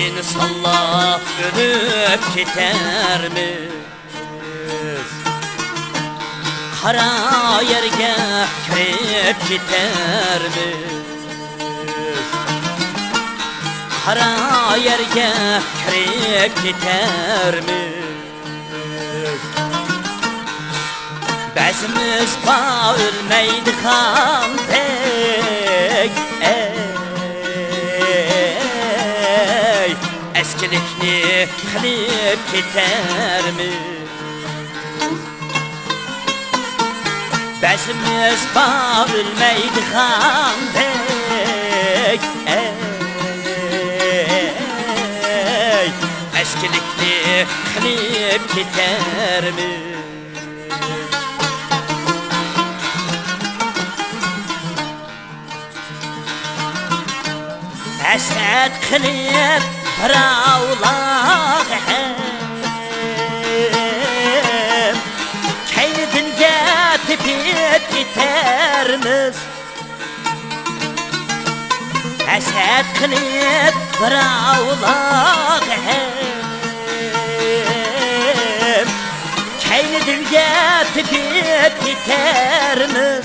insanlar ölüp gidermiz. Kara yerge kirip gidermiz. Kara yerge kirip gidermiz. Bezimiz bağırmaydı kan tek. Ey eskilikni kılıp gidermiz. Bezimiz bağırmaydı kan tek. Ey eskilikni kılıp gidermiz. Esed kılıp bıravlaq hem Keynidin getipip gidermiz. Esed kılıp bıravlaq hem Keynidin getipip gidermiz.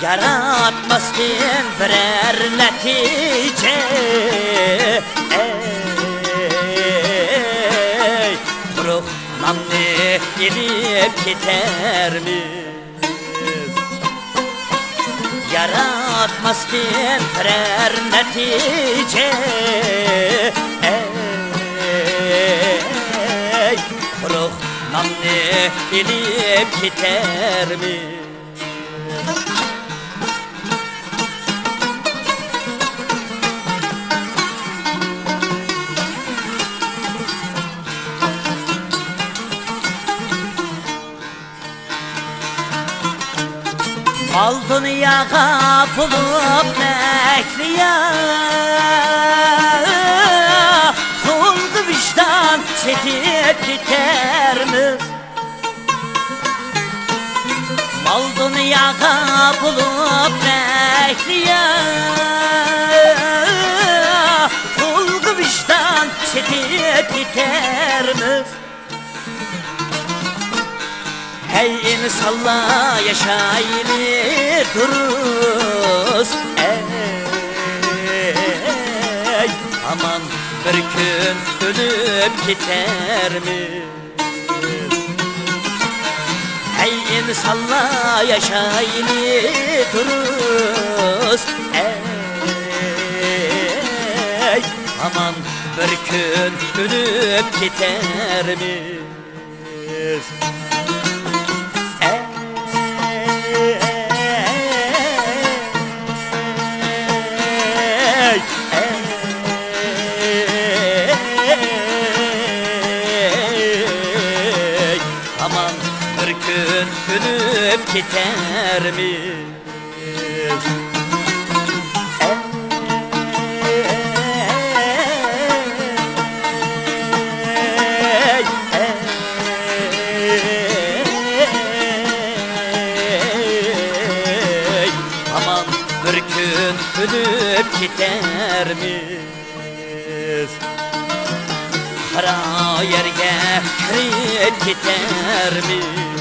Yaratmasın birer netice. Ey kuruq namni yedip gidermiz. Yaratmasın birer netice. Ey kuruq namni yedip gidermiz. Mal dünyaya bulup bekliyor, kuldu vicdan setip gidermiz. Mal dünyaya bulup bekliyor, kuldu vicdan setip gidermiz. Hey insanlar yaşayını duruz. Ey aman bir gün ölüp gidermiz. Hey insanlar yaşayını duruz. Ey aman bir gün ölüp gidermiz. Aman bir gün ölüp gidermiz. Aman bir gün ölüp gidermiz. Kara yerge kirip gidermiz.